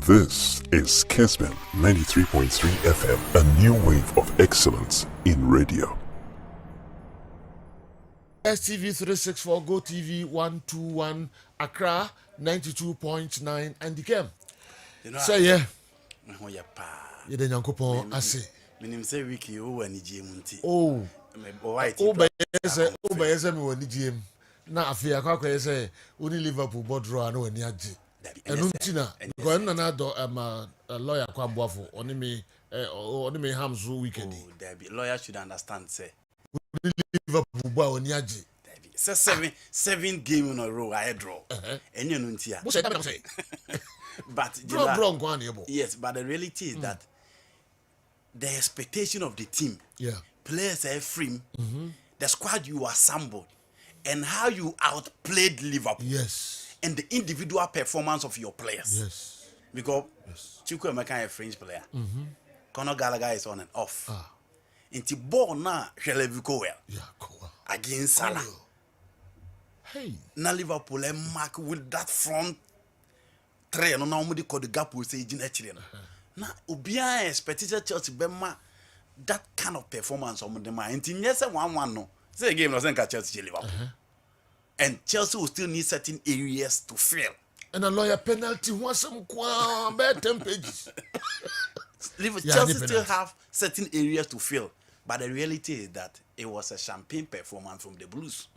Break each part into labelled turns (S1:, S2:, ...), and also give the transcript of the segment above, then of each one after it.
S1: This is Kessben 93.3 FM, a new wave of excellence in radio.
S2: STV 364, Go TV 121, Accra 92.9, and the KERM. Say yeah. You don't know I say.
S3: Minim say wiki o wani GM.
S2: Oh,
S3: white.
S2: Obey me when the GM. Na afia akwa say only Liverpool board draw and when yaji. And untina because na do a lawyer kwamboafo oni me hamzu weekend.
S3: Oh, there be lawyer should understand say
S2: Liverpool boy when yaji.
S3: Say seven game in a row I draw. And you know ntia.
S2: What say that say?
S3: But yes, but the reality is that the expectation of the team, players are free, the squad you assembled, and how you outplayed Liverpool.
S2: Yes.
S3: And the individual performance of your players.
S2: Yes.
S3: Because Chukwuemeka is a French player. Conor Gallagher is on and off. Into ball now, Shelevi well.
S2: Yeah, cool.
S3: Against Salah.
S2: Hey.
S3: Now Liverpool and mark with that front three. No, nobody called the gap will say now Ubia expected Chelsea Bema that kind of performance on the mind. Until yes, 1-1 no. Say game doesn't catch Chelsea Liverpool. And Chelsea will still need certain areas to fill.
S2: And a lawyer penalty wants some bad 10 pages.
S3: Chelsea still have certain areas to fill. But the reality is that it was a champagne performance from the Blues.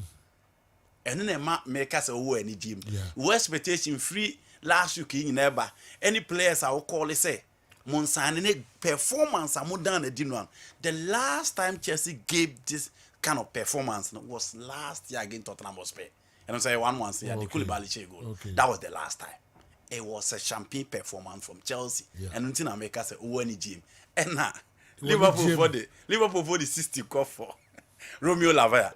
S3: And then make us a any gym. We expectation free last week in Eba. Any players I will call it say Monsani performance are more than a dinner. The last time Chelsea gave this kind of performance was last year against Tottenham Hotspur. And I'm saying 1-1 the Koulibaly goal. That was the last time. It was a champagne performance from Chelsea. And until I make us a any gym. And now Liverpool for the 60 call for Romeo Lavaya.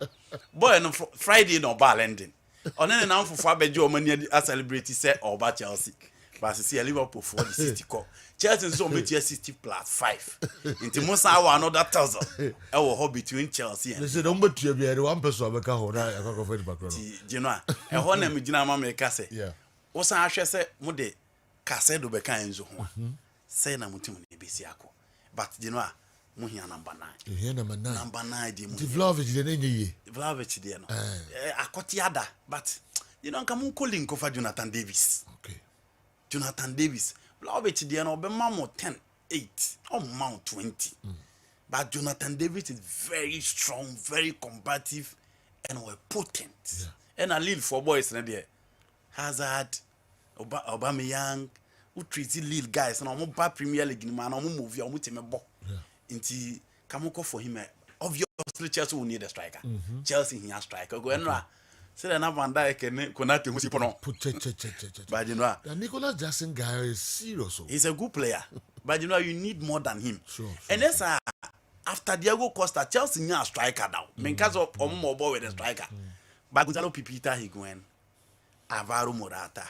S3: Boy, no Friday no ball ending. On then now for Fabejo money a celebrity set or about Chelsea. But I see Liverpool for the 60 call. Chelsea so make 60 plus 5. Into most hour another 1,000. I will hold between Chelsea and
S2: they say don't bet you be one person make a hold. I go for the background.
S3: You know, a one name Jinama make us say.
S2: Yeah.
S3: What's I say Mude Casedo Beka Enzo. Say na mutim ne besiako. But you know, Muhia number 9.
S2: You hear number 9.
S3: Number 9 the
S2: Vlahovic the name
S3: Vlahovic the no. Akotiada, but you know come calling Kofa Jonathan Davis.
S2: Okay.
S3: Jonathan Davis. Vlahovic the no be mamo 10, 8 or mount 20. But Jonathan Davis is very strong, very combative, and we're potent. Yeah. And I live for boys there. Hazard, Aubameyang, who treats little guys, and I'm bad Premier League man, I'm movie, I'm with him a ball. Into Kamoko for him. Obviously, Chelsea will need a striker. Chelsea he has striker. Go and say that Van Dijk and Konate who's but you know,
S2: the Nicolas Jackson guy is serious.
S3: He's a good player, but you know you need more than him.
S2: Sure.
S3: And that's after Diego Costa, Chelsea need a striker now. Because of more with a striker. But Gonzalo Pipita he going, Alvaro Morata,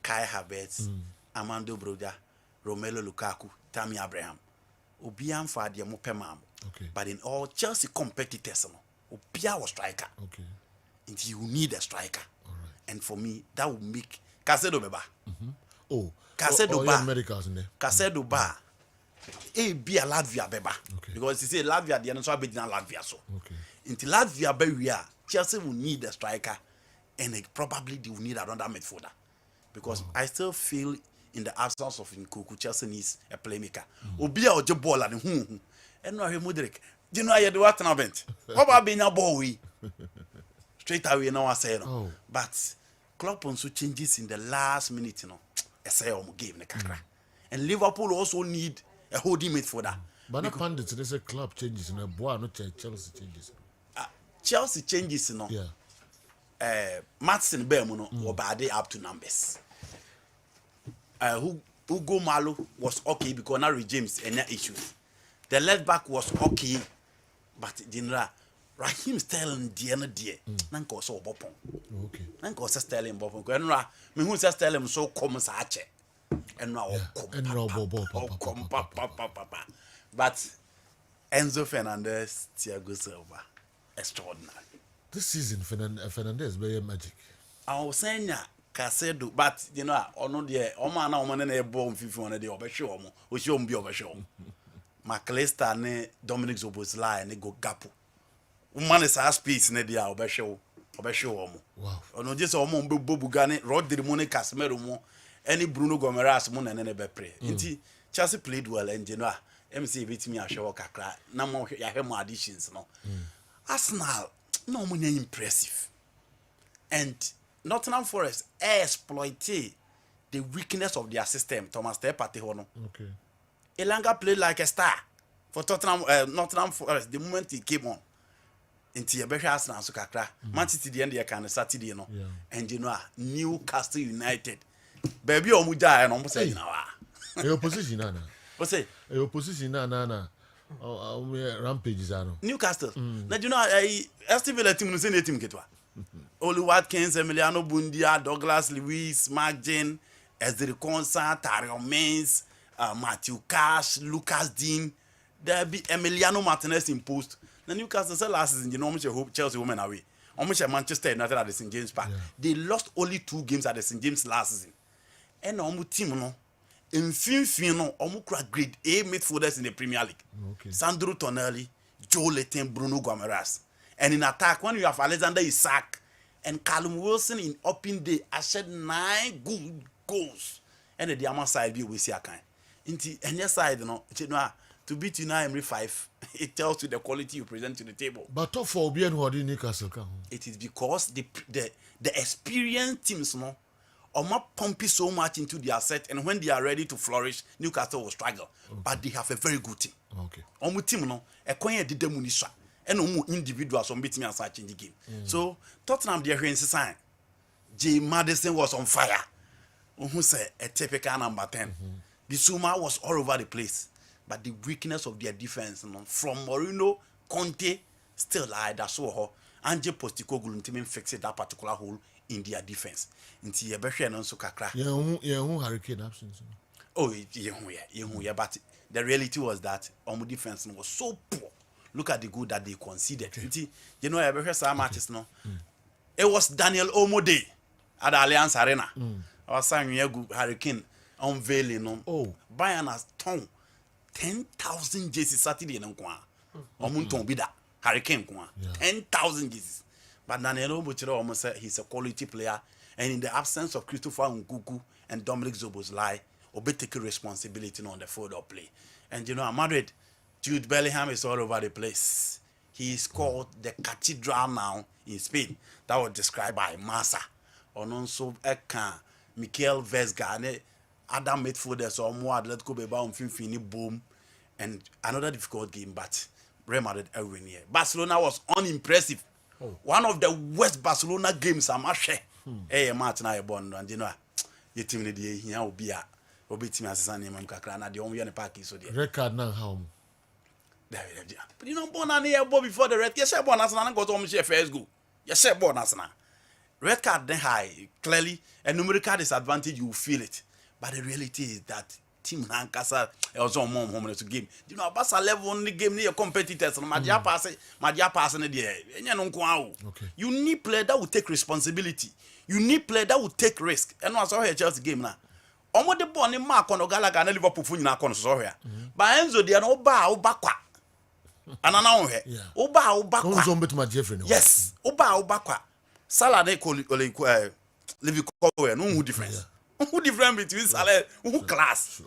S3: Kai Havertz, Armando Broja, Romelu Lukaku, Tammy Abraham. Obian for the Mopemam.
S2: Okay.
S3: But in all Chelsea competitors, Obia was striker.
S2: Okay.
S3: And you need a striker.
S2: All right.
S3: And for me, that will make Casedo Beba.
S2: Oh,
S3: Casedo
S2: Ba. Americans in there.
S3: Casedo Ba. Be a Latvia Beba.
S2: Okay.
S3: Because you say Latvia, the answer be Latvia so.
S2: Okay.
S3: Into Latvia, Beria, Chelsea will need a striker, and probably they will need another midfielder. Because I still feel in the absence of Nkuku, Chelsea needs a playmaker. Obia or Jabol and whom. And no, Mudrik. Do you know you do what an event? What about being a boy? Straight away, now I say no. But Klopp also changes in the last minute, you know. I say, I'm giving the Kakra. And Liverpool also need a holding midfielder.
S2: But no pundits, they say club changes in a boy, not Chelsea changes.
S3: Chelsea changes, you know.
S2: Yeah.
S3: Matson Bermuno were bad up to numbers. Hugo Malo was okay because now James any issues. The left back was okay, but Dinra Raheem Sterling dear. Nanko so bopon.
S2: Okay.
S3: Nanko sa Sterling bopon. Enra me hu sa Sterling so come sa ache. Enra come. But Enzo Fernandez, Thiago Silva, extraordinary.
S2: This season Fernandez be magic.
S3: I was saying Casedo, but you know, ono de omo na omo na e ball 51 de obehwe omo. O shi omo bi obehwe omo. McAllister ne Dominic Szoboszlai ne go gapo. Woman is a space ne dia obehwe omo.
S2: Wow.
S3: Ono je se omo mbe bobuga ne Rodri mo ne Casemiro mo any Bruno Gomes mo na ne be pre. Nti Chelsea played well and you know MC betimi ahwe kakra na mo ya hwe mo additions no. Arsenal no mo impressive. And Nottingham Forest exploited the weakness of their system. Thomas Partey hono.
S2: Okay.
S3: Elanga played like a star for Nottingham Forest the moment he came on. Into a better Arsenal so kakra. Man City the end they can Saturday no.
S2: Yeah.
S3: And you know Newcastle United. Baby omu die and almost say now.
S2: Your position na.
S3: What say?
S2: Your position na. Rampages are no.
S3: Newcastle. Now you know Aston Villa team no say na team ketwa. Oli Watkins, Emiliano Bundia, Douglas Lewis, Mark Jane, Ezri Konsa, Tarion Mings, Matthew Cash, Lucas Dean. There be Emiliano Martinez in post. The Newcastle said last season, you know, hope Chelsea women away. Almost Manchester United at the St. James Park. Yeah. They lost only 2 games at the St. James last season. And almost team no. In fin almost grade A midfielders in the Premier League.
S2: Okay.
S3: Sandro Tonelli, Joe Letton, Bruno Gomes. And in attack, when you have Alexander Isak and Callum Wilson in open day, I said 9 good goals. And the other side be we see a kind. And your side, you know, to beat you now every 5, it tells you the quality you present to the table.
S2: But top for Obi and Wadi Newcastle.
S3: It is because the experienced teams, no, are not pumping so much into their set, and when they are ready to flourish, Newcastle will struggle. Okay. But they have a very good team.
S2: Okay.
S3: Omu team no, Ekoye did the munisha. And no individuals on beating and such in the game. So Tottenham there in sign. J. Madison was on fire. Who said a typical number 10. Bissouma was all over the place. But the weakness of their defense, you know, from Mourinho, Conte, still that so Ange Postecoglou team fixed that particular hole in their defense. Until you better and so kakra.
S2: Yeah, Hurricane absence.
S3: Oh, yeah, but the reality was that our defense was so poor. Look at the goal that they conceded. Okay. You know, I some matches no. It was Daniel Omode at the Allianz Arena. I was saying Hurricane unveiling no. Oh, Bayern has torn 10,000 jerseys Saturday no kwa. Omunton bida Hurricane kwa. 10,000 jerseys. But Daniel Omode almost said he's a quality player, and in the absence of Christopher Nkunku and Dominic Szoboszlai, Obe take responsibility on the field of play. And you know, Madrid, Jude Bellingham is all over the place. He is called the cathedral now in Spain. That was described by Massa. And also, Mikel Vesga, and other midfielders or more Atletico Bilbao, Finfini, boom. And another difficult game, but Real Madrid every year. Barcelona was unimpressive. Oh. One of the worst Barcelona games I'm sure. Hey, Martin, I born, and you know, your team here will be a team as a name and Kakrana, the only park is so there.
S2: Record now, how?
S3: But you know, born on here before the red. Yes, I born as an got home share first go. Yes, I born as an red card then high clearly a numerical disadvantage. You feel it, but the reality is that team Nankasa also more home to game. You know, Basa level on the game near competitors. My dear passing the day. Okay. You need player that will take responsibility. You need player that will take risk. And I saw here Chelsea game now. Omo the ball ni mark on Gallagher and Liverpool fu nyina kon so here. But Enzo dey no ba kwa. Anana on here. Oba kwa.
S2: Don't zombe to my Jeffrey.
S3: Yes. Oba kwa. Salah dey Liverpool no who difference. Who different between Salah who class.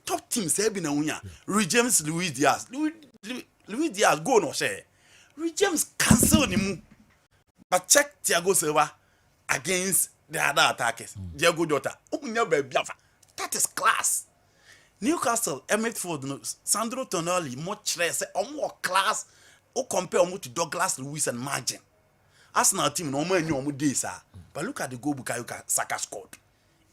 S3: Top teams say be na unya. James Luis Diaz. Luis Diaz go no share. James cancel ni mu. But check Thiago Silva against the other attackers. Diego Jota. That is class. Newcastle, Midfield, Sandro Tonali, much less, or more class, or compare to Douglas Lewis and Margin. Arsenal team no more new days, but look at the goal Bukayo Saka scored.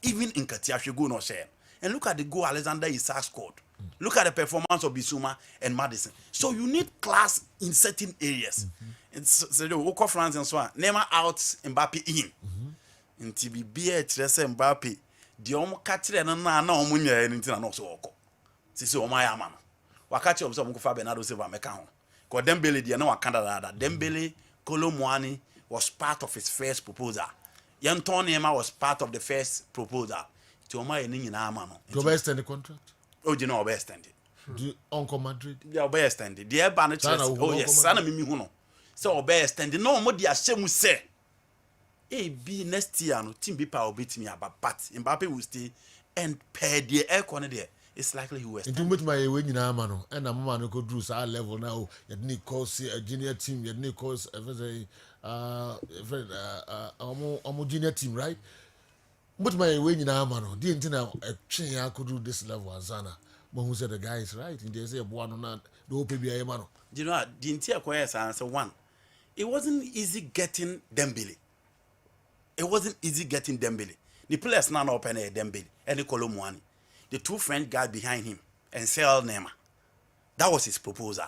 S3: Even in Katia, you go no share. And look at the goal Alexander Isak scored. Look at the performance of Bissouma and Madison. So you need class in certain areas. So the Oko France and so on. Neymar out, Mbappe in. Nti bibia etrese Mbappe de omo katire no na omo nya nti na no so oko sisi omo ya ama no wakati omo so omo fa Bernardo Silva meka ho ko Dembele de na wakanda da Dembele Colomwani was part of his first proposal Yanton Nema was part of the first proposal. To my in Amano.
S2: To extend the contract.
S3: Oh, you know, best ended.
S2: Do Uncle Madrid.
S3: They are best ended. The Banner oh, yes, son of me. So, best ended. No more, dear Shemu say. A be next year, no team be power beat me about but Mbappe will stay and pay the air corner there. It's likely he will.
S2: Into which my way in Amano and a man could do our level now. You need course a junior team, you need course a junior team, right? But my way in Amano didn't know a chain I could do this level as Zana. But who said the guy is right? And they say one or not, the OPB Amano.
S3: You know, the entire choir answer one. It wasn't easy getting Dembele. It wasn't easy getting Dembele. The players now open a Dembele and the Colomwani. The two French guys behind him and sell Neymar. That was his proposal.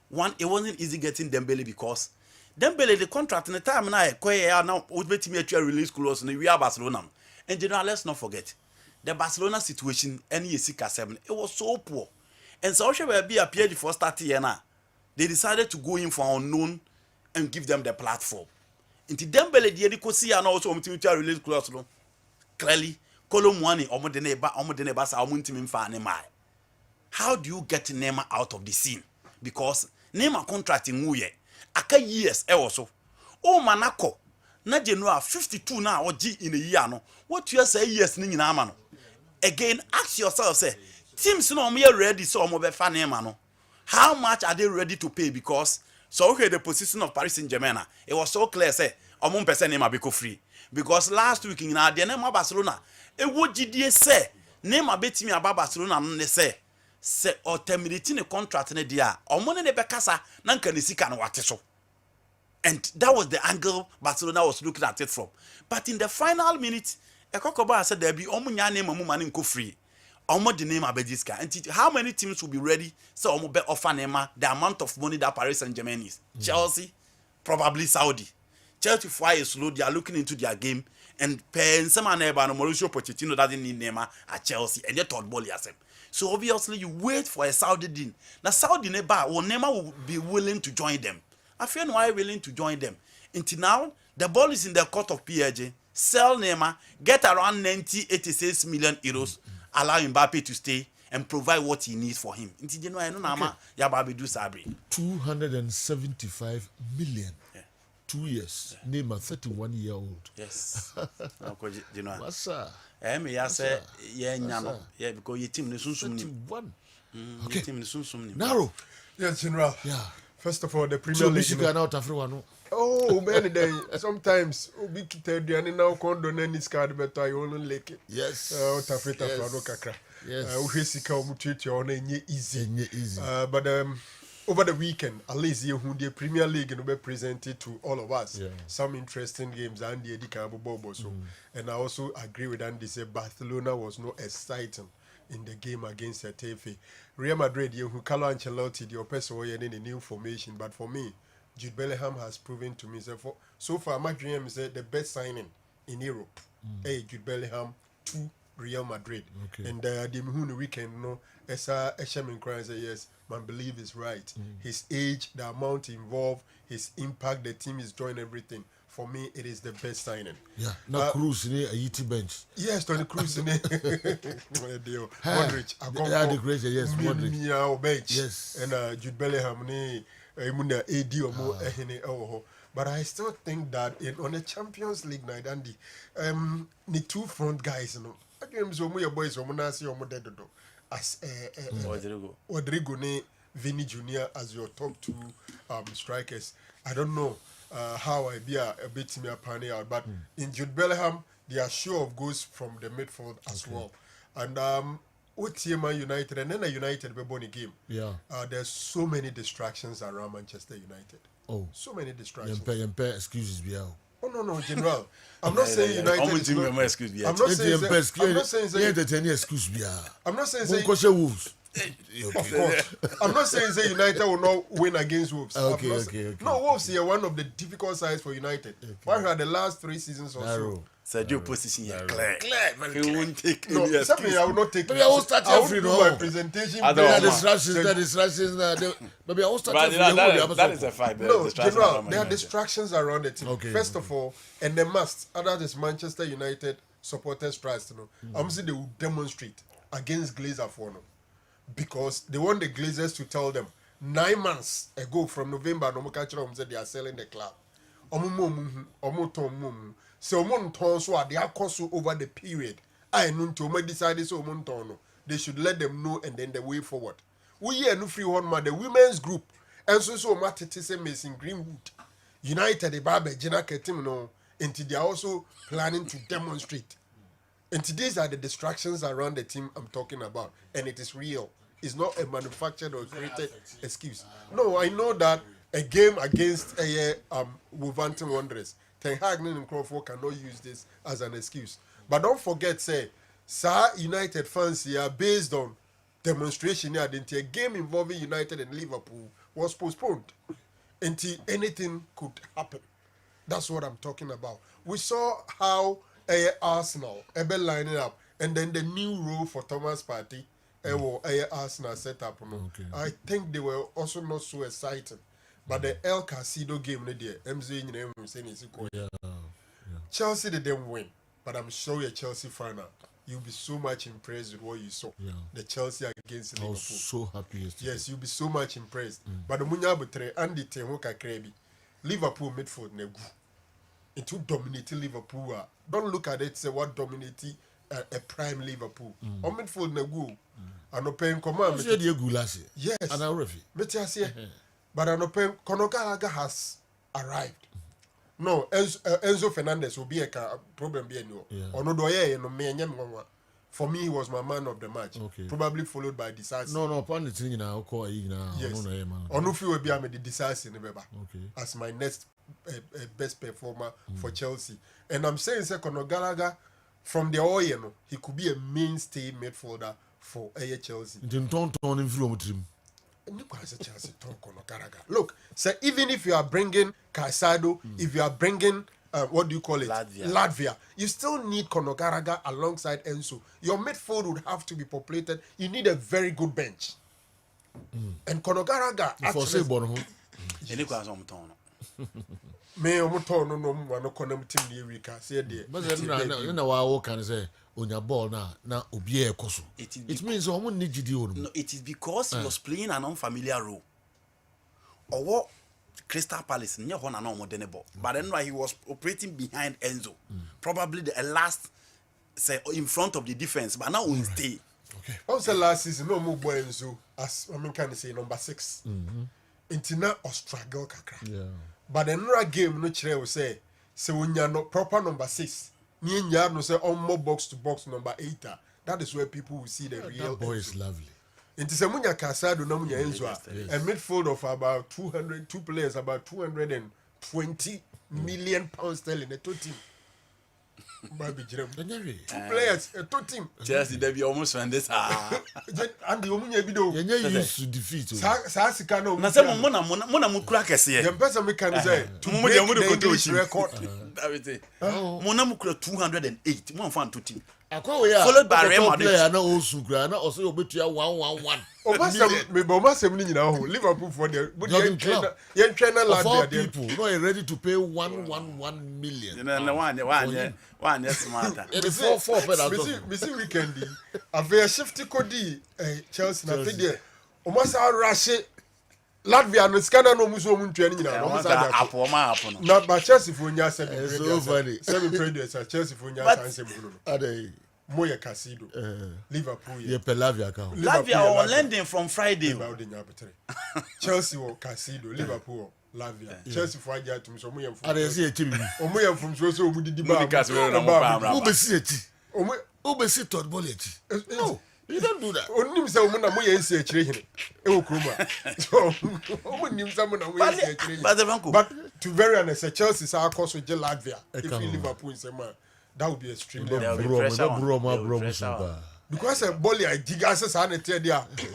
S3: One, it wasn't easy getting Dembele because Dembele the contract in the time now would be to release clause and we are Barcelona. And general, let's not forget the Barcelona situation. Any Kessben, it was so poor, and so will be appeared for starting now. They decided to go in for unknown and give them the platform. Into Dembele, the Edikosi and also to release clause. Clearly. Colomwani Omodeneba Saumuntim Fanema. How do you get Neymar out of the scene? Because Neymar contracting Muye. Aka years also. Oh Manako. Na January 52 now or G in a year no. What you say years ning na no. Again, ask yourself, say, teams no me ready so mo be fa Neymar no. How much are they ready to pay? Because so okay, the position of Paris Saint-Germain, it was so clear, say, Omon person Neymar be free. Because last week in the Neymar Barcelona, it would GDA say, Neymar bet me about Barcelona, and they say or terminating a contract in a dia, or money in the Becasa, Nankanisika and Watiso. And that was the angle Barcelona was looking at it from. But in the final minute, a Kokoba said there be Omunya name a woman in free. Almost the name of Bediska. And how many teams will be ready? So almost bet offer Neymar the amount of money that Paris Saint-Germain is. Chelsea, probably Saudi. Chelsea fly is slow. They are looking into their game. And Pensema Neba and Mauricio Pochettino doesn't need Neymar at Chelsea. And they thought ball yourself. So obviously you wait for a Saudi deal. Now Saudi Neba or Neymar will be willing to join them. I feel why willing to join them. Until now, the ball is in the court of PSG. Sell Neymar, get around 86 million euros, allow Mbappe to stay and provide what he needs for him. Until you know, I know Nama Yababi do Sabri.
S2: 275 million. 2 years. Yeah. Neymar, 31-year-old.
S3: Yes.
S2: What's that?
S3: Yeah, because your team is
S2: 31.
S3: Okay. Team is
S2: narrow.
S4: Yes, General.
S2: Yeah.
S4: First of all, the Premier
S2: so
S4: League.
S2: Michigan out everyone.
S4: Oh, many days. Sometimes we keep telling you, and now condone any card, but I only like it.
S2: Yes.
S4: Out of it, yes. We see how much you on easy. But over the weekend, at least you the Premier League will be presented to all of us. Yeah. Some interesting games and the Edika Bobo. So, and I also agree with Andy. Say Barcelona was not exciting in the game against Getafe. Real Madrid, you who Carlo Ancelotti, the person in a new formation. But for me, Jude Bellingham has proven to me so far my dream is the best signing in Europe. Hey, Jude Bellingham to Real Madrid. Okay. And the weekend, no, as a shaman cries, yes, man believe is right. His age, the amount involved, his impact, the team is doing everything. For me, it is the best signing. Yeah,
S2: now Cruz in a ET bench.
S4: Yes, Tony Cruz in a Modric.
S2: Yeah, the great, yes,
S4: Modric. Bench.
S2: Yes.
S4: And Jude Bellingham, AD or more. But I still think that on a Champions League night, Andy, the two front guys, you know, again, so my boys, Omonasi or Modedo, as Rodrigo, Vinny Jr. as your top two strikers. I don't know how I be a bit me a panny out, but in Jude Bellingham, they are sure of goals from the midfield as well. And with TMI United and then a United we won a game. Yeah. There's so many distractions around Manchester United. Oh. So many distractions.
S2: Excuses be out.
S4: Oh no, General. I'm not saying United. I'm not saying I'm not saying Wolves. Of course. I'm not saying that United will not win against Wolves. Okay. No, Wolves are one of the difficult sides for United. Why had the last 3 seasons or so?
S3: Sergio position here clear. He won't take
S4: No,
S3: any
S4: something
S3: excuse.
S4: I will not take.
S2: Maybe I will start
S4: I will
S2: every
S4: do
S2: no.
S4: my presentation.
S3: Other
S4: based
S3: one.
S4: on-
S2: The distractions. Maybe I will start
S3: But
S2: every
S3: that is a fact.
S4: No, General, there are
S3: distractions.
S4: distractions around the team.
S2: Okay.
S4: First of all, and they must, other this Manchester United supporters trust, I'm saying they will demonstrate against Glazer for no. Because they want the Glazers to tell them 9 months ago from November, no said they are selling the club. So they are cost over the period. I know to decided so they should let them know and then the way forward. We here no free one man, the women's group, and so Matete Mason Greenwood. United the Barber Gina Ketim no, and they are also planning to demonstrate. And these are the distractions around the team I'm talking about, and it is real. It's not a manufactured or created excuse. No, I know that a game against Wolverhampton Wanderers, Ten Hag and Crawford cannot use this as an excuse. But don't forget, say, Sir United fans here based on demonstration here, a game involving United and Liverpool was postponed until anything could happen. That's what I'm talking about. We saw how Arsenal lining up, and then the new rule for Thomas Partey, Arsenal set up.
S2: Okay.
S4: I think they were also not so exciting. But the El Casido game, Chelsea didn't win, but I'm sure you're a Chelsea fan. You'll be so much impressed with what you saw.
S2: Yeah.
S4: The Chelsea against Liverpool.
S2: I was so happy yesterday.
S4: Yes, you'll be so much impressed. But the Munya Butre and the Tehoka Krebi, Liverpool midfield negu. It will dominate Liverpool. Don't look at it, say what dominated a prime Liverpool. On midfield negu. And open command. Yes.
S2: And I refi.
S4: But an open Konogaraga has arrived. No, Enzo Fernandez will be a problem. For me, he was my man of the match.
S2: Okay.
S4: Probably followed by Disasi.
S2: No, upon the thing now, call
S4: Yes. Onufi will be a Disasi
S2: Okay.
S4: as my next best performer for Chelsea. And I'm saying, Kono Gallagher, from the oil, he could be a mainstay midfielder for Chelsea. Look, so even if you are bringing Caicedo, if you are bringing what do you call it? Latvia. You still need Conor Gallagher alongside Enzo. Your midfield would have to be populated. You need a very good bench. And Conor Gallagher actually. Me omuto no no konam team the Eureka say there.
S2: But then I can say on your ball now obi ekoso. It means someone need GD.
S3: No, it is because he was playing an unfamiliar role. Or what Crystal Palace near one and more than a ball. But then he was operating behind Enzo. Probably the last say in front of the defense, but now we stay.
S2: Okay.
S4: Also last season no more Enzo as I mean can say number 6. Intina or struggle kakra.
S2: Yeah.
S4: But another game no chere will say when you're not proper number 6, me and you no say on more box to box number 8. That is where people will see the real
S2: That boy
S4: Enzo.
S2: is lovely.
S4: Into Samunya Casado no munya Enzo. A midfield of about 202 players, about 220 million pounds sterling a two team. Two players, a two team.
S3: Chelsea they be almost when this
S4: And the Omunya video.
S2: You used to defeat.
S4: Sasika no.
S3: na say mona mukura kese
S4: The person we can say to
S3: Mo
S4: break
S3: de mo de
S4: the
S3: koto
S4: English
S3: ochi.
S4: record.
S3: Mona mukura 208 mo fan to team.
S2: Followed
S3: by Real Madrid.
S2: Player na Osukra na also obetua 111.
S4: Omasem ni nyina ho Liverpool for the
S2: Jogging club.
S4: yen trainer
S2: Of all
S4: lad there.
S2: people, no, you're ready to pay 111 million.
S3: No one smarter.
S2: And the four
S4: Missy weekend. A very shifty cody Chelsea na fide. Omasa rush Latvia no scanner no muso mu ntwani nyina. Omasa
S3: Apo ma apo no.
S4: Na ba Chelsea for nya
S2: It's so funny.
S4: 7 previous Chelsea for nya sanse mu no.
S2: Are they?
S4: Moya Casido. Liverpool.
S2: Yeah, Pelavia account.
S3: Latvia or landing from Friday.
S4: About the Nyabetre. Chelsea or Casido, Liverpool, Latvia. Chelsea for Aja to so Moya
S2: Are they see a team?
S4: Omoya from so we did the
S3: Because we don't know
S2: Who be see it? Who be see Todd Bullet? No, you don't do that.
S4: Onim say Omuna Moya nsi akire hene. E wo kroma. So omonim say Omuna Moya nsi akire. But to very honest, Chelsea say course with Latvia. If Liverpool in man, that would be extremely because a bully I dig as a sanitary there. Yes.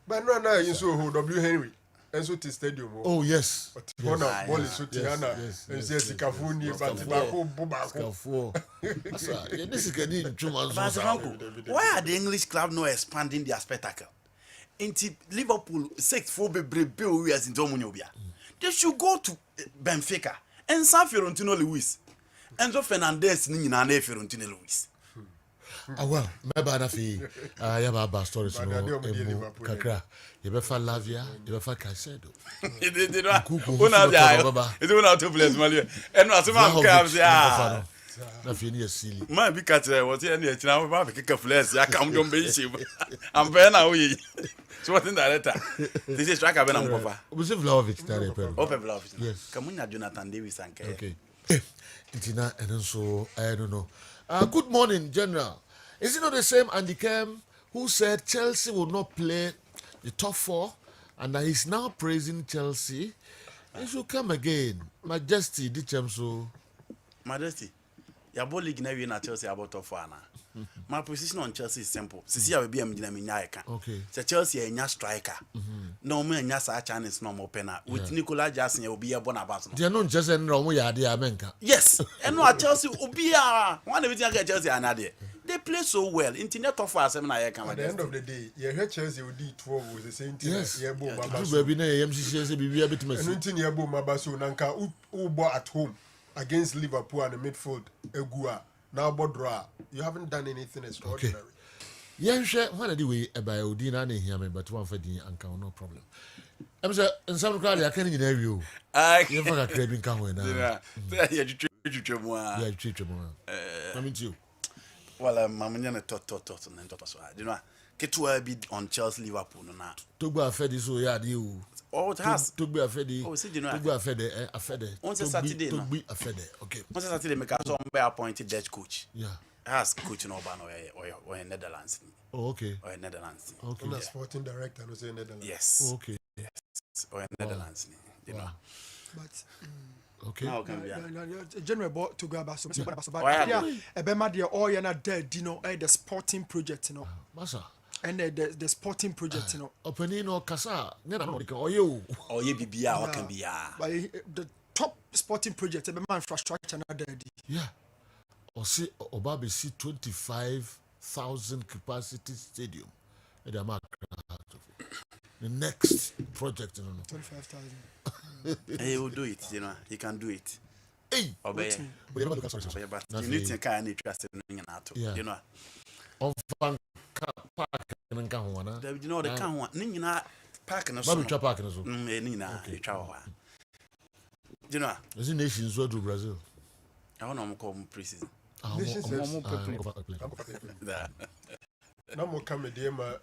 S4: But no, you so W. Henry. Enzo to stadium.
S2: Oh yes.
S4: Hona ball is Tiana. And says Sikafuni, but
S2: Bubako. This is getting too much.
S3: Why are the English club not expanding their spectacle? Into Liverpool 6-4 Bill years in Domunobia. They should go to Benfica and San Fiorentino Luis. Enzo Fernandez Nina Fiorentino Luis.
S2: Well, maybe na fi ya ba stories no kakra you befa Lavia you befa Kessben
S3: they don't una dia it una to place mali eno asema am ya
S2: na fi ni asili
S3: man bi katre what here na china ba be keka flex ya kam jom be shi am be na we so what in that letter this is striker be na mkofa
S2: obi Vlahovic tare pero
S3: open Vlahovic
S2: yes
S3: kamunya Jonathan Davis anke
S2: okay itina and so I don't know good morning general. Is it not the same Andy KERM who said Chelsea will not play the top 4 and that he's now praising Chelsea? They should come again. Majesty, did so.
S3: Majesty, your ball league never win at Chelsea about top 4 now. My position on Chelsea is simple. Sisi will be a Minyaka. Okay. So Chelsea is a striker. No man, yes, our chance no more penna. With Nicola Jackson, will be a bonabas.
S2: They are not just in Rome, Amenka.
S3: Yes, and what Chelsea will be a one of the Chelsea another. They play so well. Internet of us, at
S4: the end of the day, you heard Chelsea would do 12 with the same thing.
S2: Yes,
S4: Ubo at home against Liverpool and the midfield, Egua. Now, Bodra, you haven't done anything extraordinary.
S2: Okay. Yeah, sure. One of the way about Odina and hear me, but one for the uncle, no problem. I'm saying, in some crowd, I can't even hear you. I can't forget craving coming now. Yeah, you treat you more. I mean, you.
S3: Well, I'm going to talk and then talk as well. You know, get to a bit on Chelsea Liverpool now.
S2: Togba Fedi so ya di o.
S3: Oh, it has.
S2: Togba Fedi.
S3: Oh, see, you know.
S2: Togba Fedi, Afede.
S3: On Saturday, no.
S2: Togba Afede. Okay.
S3: On Saturday, make us appointed Dutch coach.
S2: Yeah.
S3: Has coach in Oban or in Netherlands.
S2: Oh, okay.
S3: Or in Netherlands.
S4: Okay. And sporting director, no say Netherlands.
S3: Yes.
S2: Oh, okay.
S3: Yes. Or in Netherlands. You know.
S4: But.
S2: Okay.
S5: General bought to go about so yeah, a bema dear all you're not dead, you know, the sporting project, you know.
S2: Massa.
S5: And the sporting project, you know.
S2: Opening or Casa, never know, or you.
S3: Or you be or can be
S5: by the top sporting project, a man infrastructure, not dead.
S2: Yeah. Or see, Obabi see 25,000 capacity stadium. And the the next project, you know.
S5: 25,000.
S3: He will do it, you know. He can do it.
S2: Hey,
S3: obey. But you need to kind of trust in NATO. You know.
S2: On Park and Kawana.
S3: You know, the Kawan, Nina Park and
S2: so. Park and so.
S3: Nina, you know.
S2: There's a nation so do Brazil.
S3: I don't know, call preseason.
S4: No more come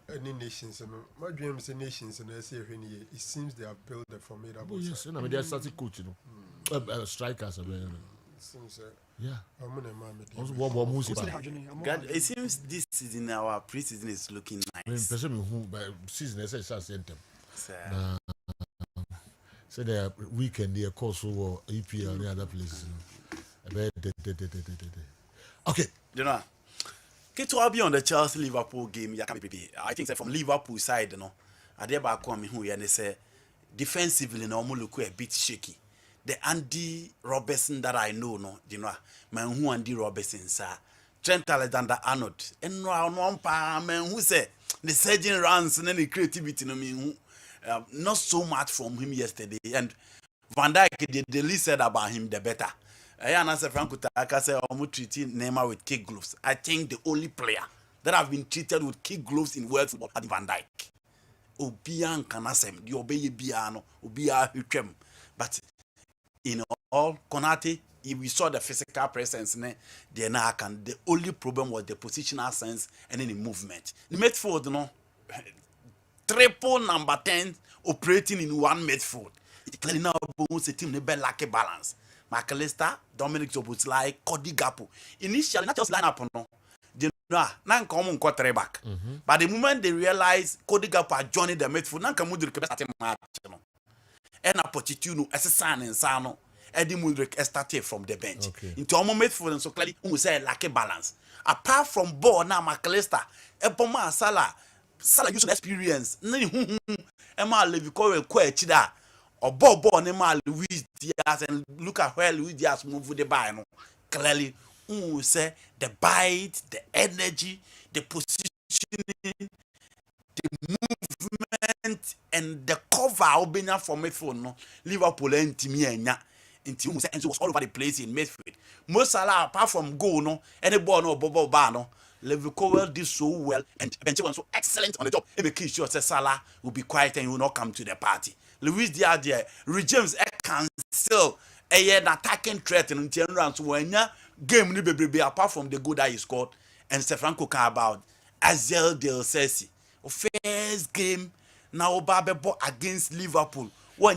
S4: any nations and my dreams and nations and I say it seems they have built a formidable.
S2: Oh, yes, and I mean they're starting coach, you know. Strikers, yeah.
S3: It seems this season our preseason is looking nice.
S2: Season is so the weekend they course over EPL and the other places. Okay.
S3: You know. To be on the Chelsea Liverpool game, I think from Liverpool side, you know, I did back come who and say defensively, no more look a bit shaky. The Andy Robertson that I know, no, you know, man who Andy Robertson, sir, Trent Alexander-Arnold, and no one man who say the surgeon runs and any creativity, no me, not so much from him yesterday, and Van Dijk, the least said about him, the better. I answer Franco Taka say I'm treating Neymar with kid gloves. I think the only player that have been treated with kid gloves in world football is Van Dijk. Obian kanasem, the obey biano, Obia hukem. But in all, Konate, if we saw the physical presence, the only problem was the positional sense and any movement. The midfield, no, triple number 10 operating in one midfield. It clearly now bones a team they lack a balance. McAllister, Dominic Szoboszlai, Cody Gakpo. Initially, not just line up, no. They now come on quarter back. But the moment they realize Cody Gakpo had joined the midfield, now come Mudrik started match, no. And a Pochettino, as a son and Sano, Eddie Mudrik started from the bench. Into our midfield, and so clearly, we say lack a balance. Apart from ball, now McAllister, Epoma, Salah using experience. Emma Levi Cowell Quechida or Bob Emma Luis Diaz, and look at where Luis Diaz moved with the buy. No, clearly, say the bite, the energy, the positioning, movement, and the cover Obina for midfield. No, Liverpool and Timmy until Enzo was all over the place in midfield. Most Salah, apart from goal, no, any ball, no, Bobo Bano. Levi Cowell did so well, and Benji was so excellent on the top. If the sure Salah will be quiet and will not come to the party. Luis Diaz, James cancel an attacking threat in the rounds when game ni apart from the goal that he scored, and Stefranco came about Azel Del Ceci. First game now Babebo against Liverpool. One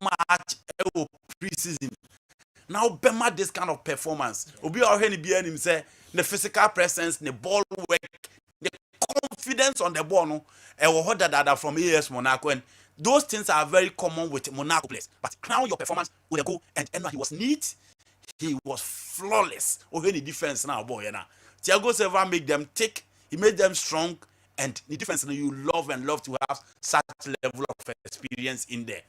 S3: match pre-season. Now Bema this kind of performance. Obi already be him say the physical presence, the ball work, the confidence on the ball. No, and from AS Monaco, and those things are very common with Monaco players. But crown your performance with a goal, and he was neat, he was flawless. Already defense now, boy, now Thiago Silva make them tick, he made them strong, and the defense you love to have such level of experience in there.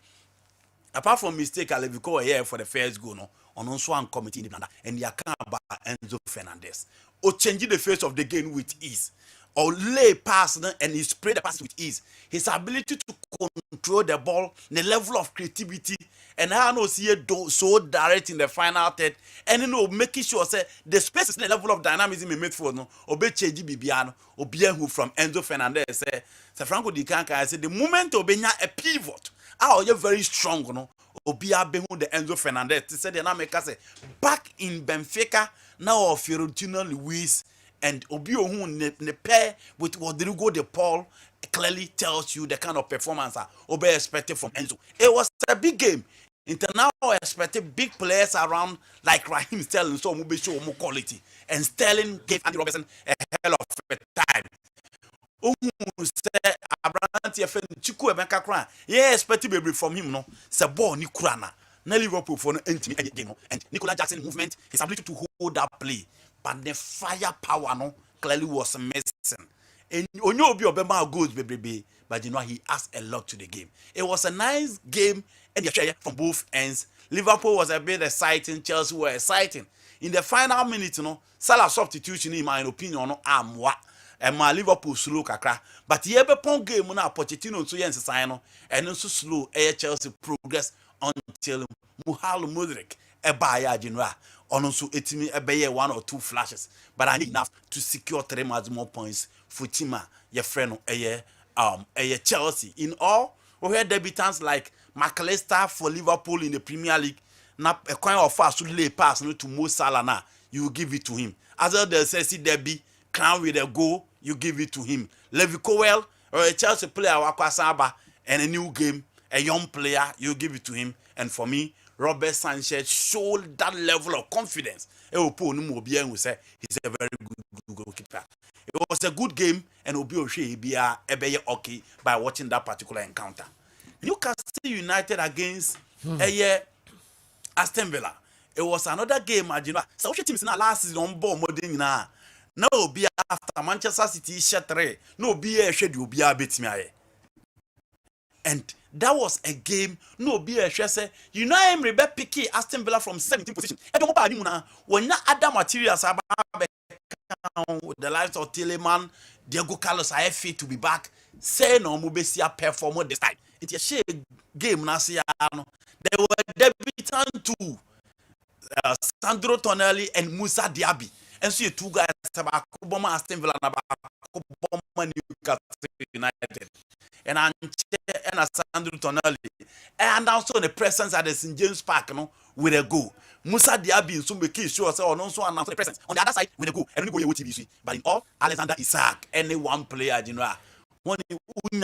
S3: Apart from mistake, I leave go here for the first goal, no, on also one committee in the blender, and you can't about Enzo Fernandez. Or changing the face of the game with ease, or lay pass and he spray the pass with ease. His ability to control the ball, the level of creativity, and how no see it so direct in the final third, and you know making sure say the space is the level of dynamism in midfield, no, obe Cheji Bibiano, who from Enzo Fernandez say Franco Di Canca. I said the moment obenya a pivot. You're very strong, no. Obia behu the Enzo Fernandez. They said the make say back in Benfica now of Fiorentino Luis and Obio who ne pair with Rodrigo de Paul clearly tells you the kind of performance Obe expected from Enzo. It was a big game. Internal expected big players around like Raheem Sterling, so Mube show more quality. And Sterling gave Andy Robertson a hell of a time. Say Abrante friend Chiku Emeka kran expect baby from him no say ball ni kura na Liverpool for no entimi again no, and Nicolas Jackson movement, his ability to hold that play, but the firepower no clearly was missing. And onyo obi obema goals baby, but you know he adds a lot to the game. It was a nice game and from both ends. Liverpool was a bit exciting, Chelsea were exciting. In the final minute, you know, Salah substitution in my opinion no amwa. And my Liverpool slow kakra, but the Everton game na Pochettino so yen sign no, and also slow Chelsea progress until Muhalo Mudrik ebaya Genera on also etimi ebeye 1 or 2 flashes, but I need enough to secure 3 more points for Tima your friend Chelsea. In all, we had debutants like McAllister for Liverpool in the Premier League. Na a kind of fast to lay pass no to Mo Salah na, you give it to him. As the Chelsea derby crown with a goal, you give it to him. Levi Cowell, or a Chelsea player, Wakwasaba, and a new game, a young player, you give it to him. And for me, Robert Sanchez showed that level of confidence. He's a very good goalkeeper. It was a good game, and Obi be okay by watching that particular encounter. Newcastle United against Aston Villa. It was another game, you know. So which teams in the last season on board modern now. No be after Manchester City shot 3. No be a schedule be a bit me. And that was a game. No be a say you know I'm Rebecca Piqué Aston Villa from 17th position. I don't know when not other materials about the likes of Tielemans, Diego Carlos I fit to be back. Say no Mubesia perform this time. It's a shame game na see they were debutant too. Sandro Tonelli and Musa Diaby. And so you 2 guys about Kuboma Aston Villa and Kuboma Newcastle United. And Sandro Tonelli. And also the presence at the St. James Park, you know, with a goal. Musa Diaby and Sumbeki sure so also announce the presence on the other side with a goal. And we go TBC. But in all, Alexander Isak, any one player, you know, when you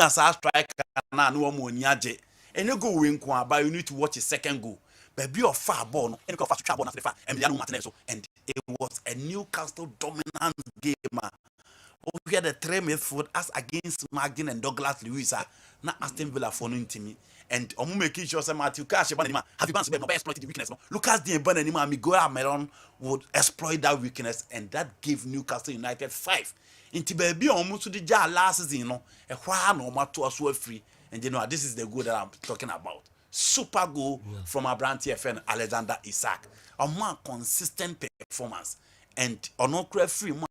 S3: strike and no more niaje. And you go win, but you need to watch a second goal. But be a far ball, and go fast ball after the far, and it was a Newcastle dominant game. We had the 3 midfield as against Magin and Douglas Lewis, not Aston Villa for no me. And I'm making sure that Matthew Cash, have you been exploited the weakness? Lucas the Bananima, Miguel Meron would exploit that weakness, and that gave Newcastle United 5. Into baby almost to the jar last season, a while no matter so free. And you know, this is the goal that I'm talking about. Super goal from Abranti FN Alexander Isak. A more consistent performance. And on no free more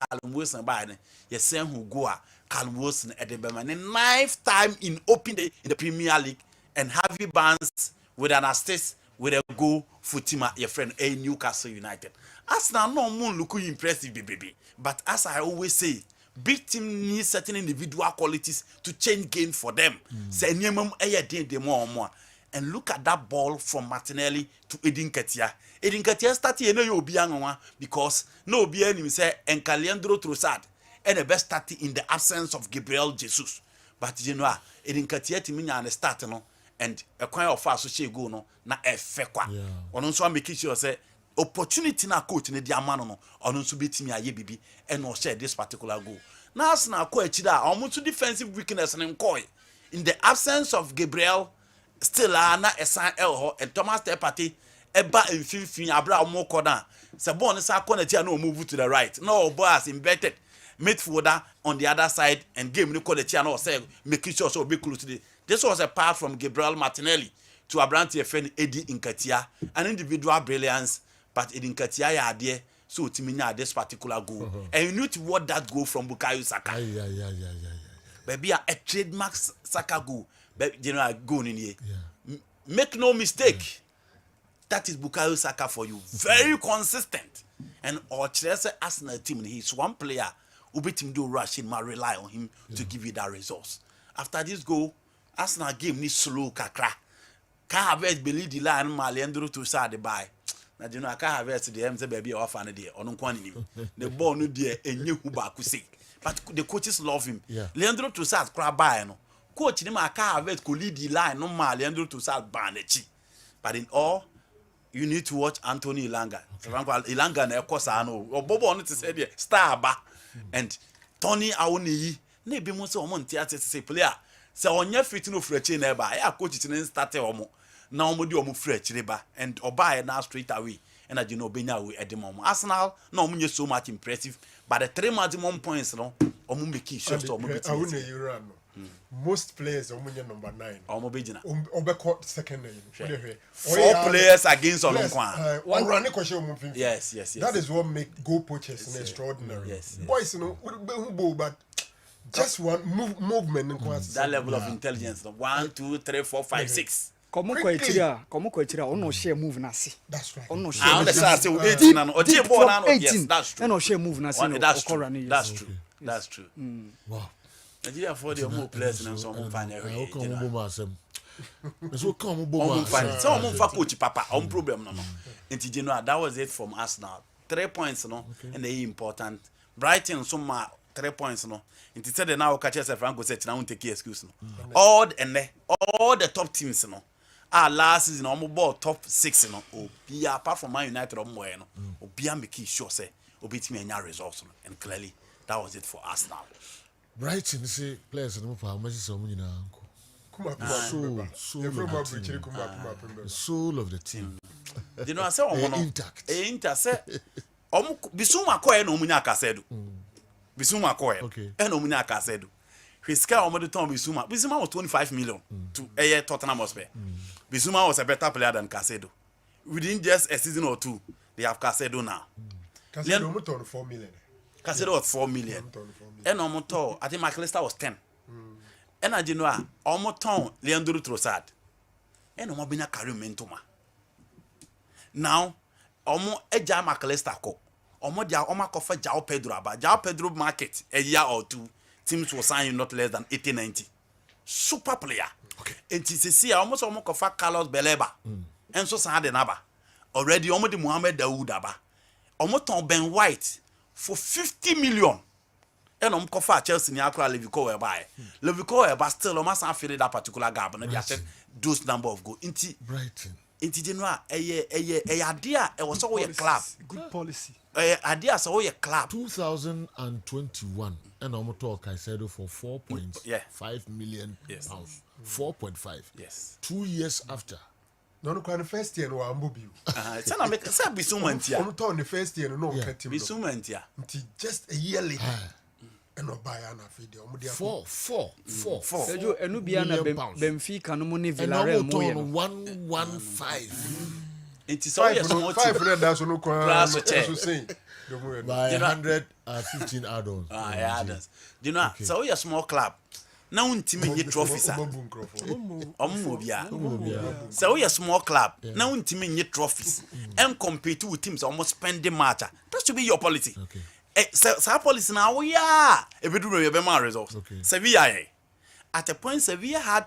S3: Callum Wilson by the same who go Callum Wilson at the Berman. 9th time in open day in the Premier League, and Harvey Barnes with an assist with a goal for team your friend a Newcastle United. Arsenal no more look impressive, baby. But as I always say, big team needs certain individual qualities to change game for them. Say more. And look at that ball from Martinelli to Edin Ketia. Edin Ketia started no be because no be any say and Leandro Trossard and the best starting in the absence of Gabriel Jesus. But you know, Edin Ketia to me and start no and a kind of fast so go no na efekwa. On also make sure say opportunity na coach ne dia man no on also beat me aye bibi and no share this particular goal. Now Arsenal ko achida almost defensive weakness in the absence of Gabriel still na esan elho and Thomas Tepati eba mfimfin abra omo koda se ball sa connect na move to the right no ball has embedded midfielder on the other side and game no quality na say making sure so be close to this was a pass from Gabriel Martinelli to Abranti FN Eddie Nketiah, an individual brilliance, but Eddie Nketiah ya there so timinya this particular goal and you need to what that goal from Bukayo Saka baby a trademark Saka goal general goal in here. Make no mistake, that is Bukayo Saka for you. Very consistent. And our Chelsea Arsenal team, he's one player who beat him do rush him, might rely on him to give you that results. After this goal, Arsenal game needs slow kakra. Can't have believe the line Leandro Trossard by. Now you know I can't have the MC baby off and there on him. The ball no there and you who back say. But the coaches love him. Leandro Trossard cry by no. Coach him I can't have could lead the line no mal Leandro Trossard banechi. But in all, you need to watch Anthony Ilanga. Ilanga na ekosa no. Bobo on to say there star ba and Tony Awoniyi. Na be mo say omo ntia say player. Say onye fit no freche na ba. Ya coach tin start omo. Na omo di omo freche ba and oba na straight away. And you know benya we edem omo. Arsenal na omo nye so much impressive. But the 3 maximum points no omo make sure to omo beat.
S4: Most players omunye number 9
S3: omo bejina
S4: obekọ second name
S3: 4 players against Olonkwan
S4: one run question omo 50
S3: yes
S4: that is what make goal poachers extraordinary boys you know but just one movement
S3: that level of intelligence 1 2 3 4 5 6
S5: Komo ko etira ono share move na se
S4: that's right
S5: ono share
S3: understand say 18 na o tie ball na yes that's true
S5: ono share move na se
S3: that's true wow Nigeria for the more players and some fine area.
S2: So come boom.
S3: So coach papa on problem no. And you know that was it from Arsenal. 3 points no and they important. Brighton some 3 points no. And said now catch yourself Franco said now take excuse no. All the top teams no. Last season almost ball top 6 no. Be apart from Man United or more no. Be make sure say obit me any results no. And clearly that was it for Arsenal.
S2: Brighton say players no for how much is someone soul of the team.
S3: You know I say
S2: intact.
S3: Intact say Bissouma koye no munya akasedo. Bissouma koye. E no munya akasedo. Fiska omo de ton Bissouma was 25 million to Tottenham Hotspur. Bissouma was a better player than Casedo. Within just a season or two, they have Casedo now.
S4: Casedo omo ton 4 million.
S3: Casedo was 4 million. And omo I think McAllister was 10. And I know omo Leandro Trossard. And omo bina carry mentoma. Now omo eja McAllister ko. Omo dia omo kofa João Pedro aba. João Pedro market a year or two teams will sign him not less than 80-90. Super player. Okay. And see almost omo kofa Carlos Beleba. And so sa de naba. Already omo di Mohamed Daoud aba. Omo ton Ben White for 50 million. And I'm cover Chelsea ni akra Levico whereby. Levico whereby still almost san fill that particular gap. And they said those number of goals. Inti
S2: Brighton.
S3: Inti Genoa idea it was all a club.
S5: Good policy.
S3: Idea so a club.
S2: 2021 and I'm talk I said for 4.5 million pounds. 4.5.
S3: Yes.
S2: 2 years after.
S4: No the first year no ambobi.
S3: Say na make say Bissouma ntia.
S4: On the first year no
S3: Bissouma ntia.
S4: Just a year later. And Bayern afide
S2: four.
S6: Sergio Enubia na Benfica no money Villarreal mo ye no
S2: 115
S3: It is all small team.
S4: 500 that's no kwa so saying
S2: by 115 add-ons.
S3: Yeah, add-ons. You know, so we a small club. Now team in trophies. So we a small club. Now team in trophies and compete with teams almost spending match. That should be your policy.
S2: Okay.
S3: So policy now we are if we do remember results. Sevilla at a point Sevilla had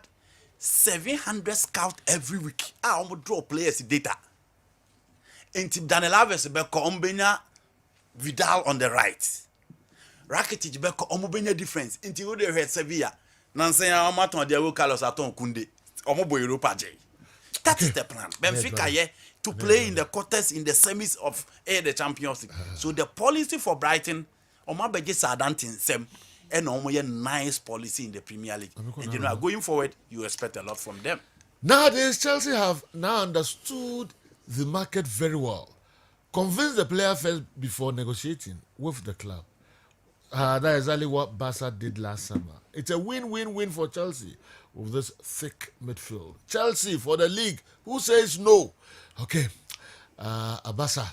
S3: 700 scouts every week. I almost draw players data. And Daniel Alves beko ombenya Vidal on the right. Rakitic beko ombenya difference. Until they head Sevilla. Nansen amaton dia wo Carlos Aton Kunde. Omobo Europa J. That is the plan. Benfica to play in the quarters in the semis of the Champions League. So the policy for Brighton omabeje sadantin sem and omoye nice policy in the Premier League. And you know going forward you expect a lot from them.
S2: Nowadays Chelsea have now understood the market very well. Convince the player first before negotiating with the club. That's exactly what Barca did last summer. It's a win-win-win for Chelsea with this thick midfield. Chelsea for the league. Who says no? Okay, Abasa.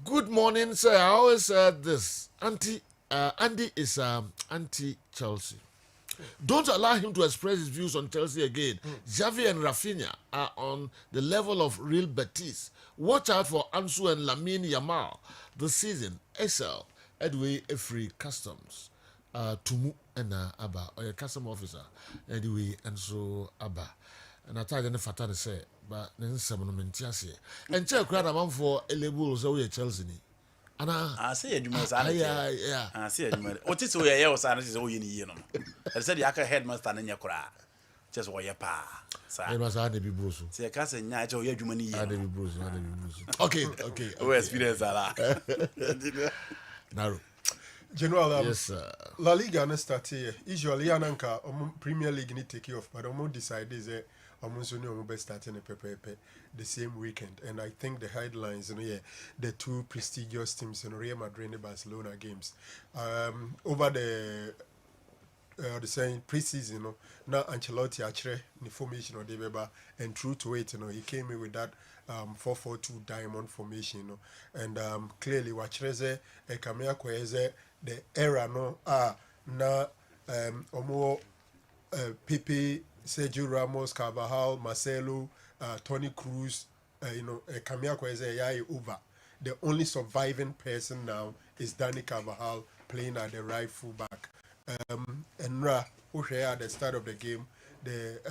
S2: Good morning, sir. I always said this. Andy is anti-Chelsea. Don't allow him to express his views on Chelsea again. Xavi and Rafinha are on the level of real Betis. Watch out for Ansu and Lamine Yamal this season. SL, Edway Efri Customs, Tumu and Abba, or your custom officer, Edway and so Abba. And I tried to fatally say, but then some mentia and check crowd among for a label so we Chelsea.
S3: I say you must I see you. What is we are was is all you need. I said the Aka headmaster in your cry. Just why your pa.
S2: It was hard to be bruised.
S3: Say, I can't say, Night or your money.
S2: Okay.
S3: Where experience are
S2: Now,
S4: General,
S2: yes, sir.
S4: La Liga na start here. Usually, Ananka, Premier League ni take off, but I'm decide is I'm best starting the same weekend, and I think the headlines, the two prestigious teams in Real Madrid and Barcelona games, over the saying preseason, now Ancelotti actually the formation of the Weber, and true to it, he came in with that 4-4-2 diamond formation, and clearly Wachreze and Kamea Kweze the era na Omo Pepe, Sergio Ramos, Carvajal, Marcelo, Toni Kroos, Kamea Kweze over. The only surviving person now is Dani Carvajal playing at the right fullback. And who here at the start of the game, the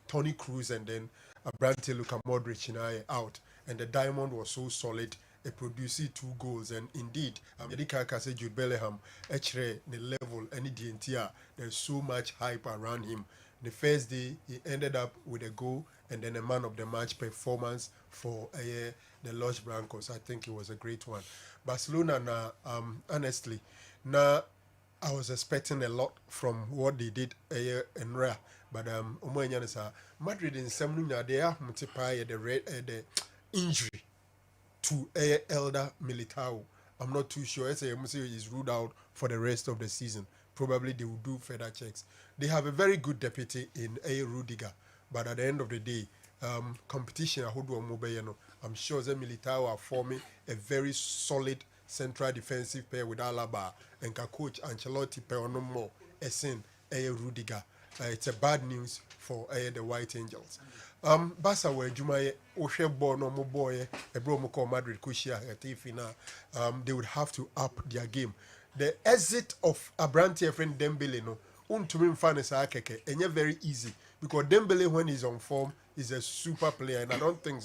S4: Toni Kroos and then Abrante Luka Modric out, and the diamond was so solid. It produced 2 goals, and indeed, Yedika said Jude Bellingham, actually the level, any DNTR, there's so much hype around him. The first day, he ended up with a goal and then a man of the match performance for the Los Blancos. I think it was a great one. Barcelona, honestly, now I was expecting a lot from what they did in Real, but Madrid in Semnunya, they are multiplying the injury to Elder Militao. I'm not too sure. SAMC is ruled out for the rest of the season. Probably they will do further checks. They have a very good deputy in Rudiger, but at the end of the day, competition I'm sure the Militao are forming a very solid central defensive pair with Alaba and coach Ancelotti pair no more. Esin Rudiger. It's a bad news for the White Angels. Barca were Jumaye Oshe no more boy a Bromoko Madrid Kushia they would have to up their game. The exit of Abrante friend Dembele to me fan is very easy because Dembele when he's on form is a super player, and I don't think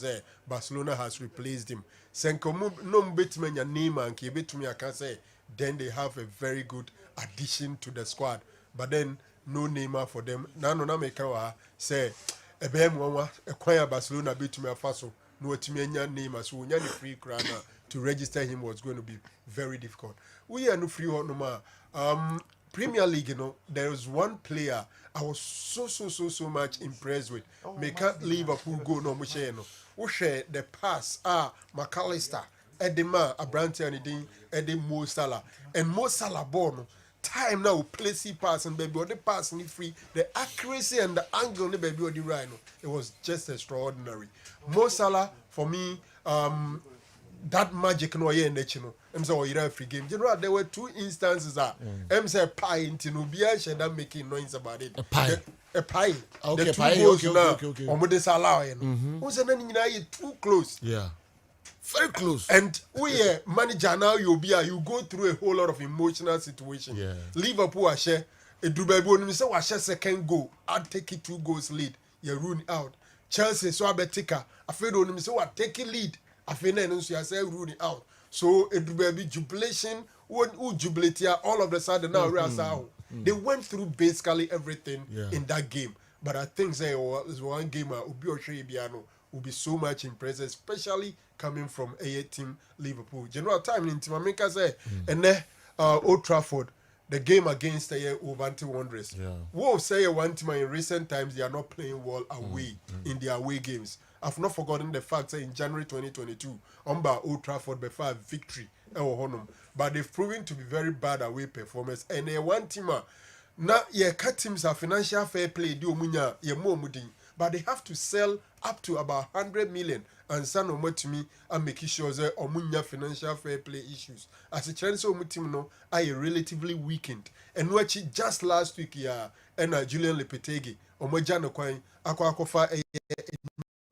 S4: Barcelona has replaced him. Senko no betman your name and keep it to me I can say then they have a very good addition to the squad. But then no Neymar for them. Nano na mekawa say ebem acquire Barcelona bit to me faso no timenya Neymar so nya the free crana to register him was going to be very difficult. We are no free no ma Premier League, there was one player I was so much impressed with. Make Liverpool go no musheno. Ushe the pass McAllister, Edema, Abrante and Eddie Mo Salah, and Mo Salah born time now place pass and baby or the pass and free, the accuracy and the angle the baby or the right, it was just extraordinary. Mo Salah for me, that magic no yeah national. I'm saying you're free game. General, there were 2 instances that I'm saying pie into no beer shed that making noise about it. A pie.
S2: Okay,
S4: the 2
S2: pie.
S4: goals
S2: Okay.
S4: Omo Salah, you know. Who's an enemy too close?
S2: Yeah. Very close.
S4: And we manager now you go through a whole lot of emotional situation.
S2: Yeah.
S4: Liverpool are share a Dubai when we say was second goal, I'd take it 2 goals lead. You run out. Chelsea so I bet taker. I feel when we say what take a lead. I feel then so I say run out. So a Dubai jubilation who jubilate here all of a sudden now they went through basically everything in that game. But I think say was one game Ubi Oshibiano will be so much impressed, especially coming from a team Liverpool. General time in Timamika say, and then Old Trafford, the game against the Wolverhampton Wanderers.
S2: Yeah.
S4: We'll say one team in recent times they are not playing well away in their away games. I've not forgotten the fact that in January 2022, Umba Old Trafford before a victory, but they've proven to be very bad away performance. And one team now cut teams are financial fair play do munya more mudin. But they have to sell up to about 100 million and send over to me and make sure that omunya financial fair play issues. As a chance of team no, I relatively weakened. And watch it just last week and Julian Lopetegui omojano kwai akwa a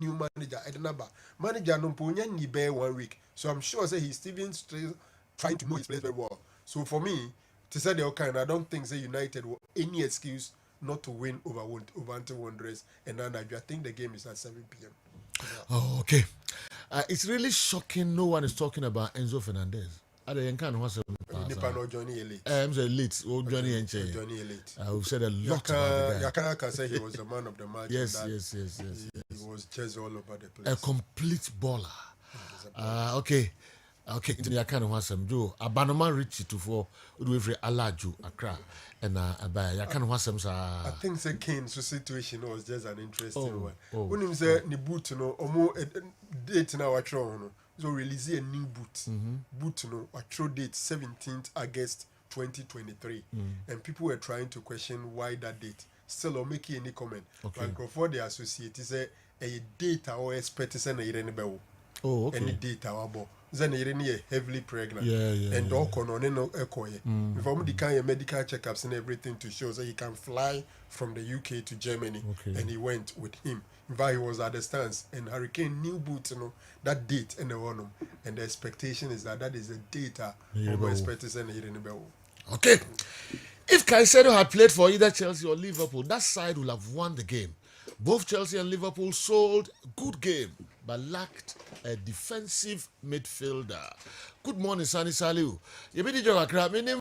S4: new manager Edenaba. Manager no ponya ni bear 1 week. So I'm sure that he's still trying to know his place very well. So for me, to say the kind, I don't think that United will any excuse not to win over Wanderers, and then I think the game is at 7 p.m.
S2: Oh, okay. It's really shocking no one is talking about Enzo Fernandez.
S4: Nipa no Johnny Elite.
S2: I'm elite. Johnny Enche.
S4: Johnny Elite.
S2: I've said a lot about the guy.
S4: Yaka can say he was the man of the match.
S2: Yes.
S4: He was just all over the place.
S2: A complete baller. Okay. Nti ya kan ho asem do abanoma reach to for do every alaju Accra and abaya ya kan ho asem sa.
S4: I think the Kane's situation was just an interesting one. When him say ni boot no omo date na watro no so release a new boot. Boot no watro date 17th August 2023 and people were trying to question why that date. Still or making any comment. But before the associate say a data or expect say na ire ne be wo.
S2: Oh, okay.
S4: Any data abo. Then you're heavily pregnant.
S2: Yeah.
S4: And all no echo. Before the kind of medical checkups and everything to show that he can fly from the UK to Germany.
S2: Okay.
S4: And he went with him. In fact, he was at the stands. And Hurricane new boots, that date and the one. And the expectation is that is the data.
S2: Okay. If Caicedo had played for either Chelsea or Liverpool, that side would have won the game. Both Chelsea and Liverpool sold good game, but lacked a defensive midfielder. Good morning, Sani Saliu.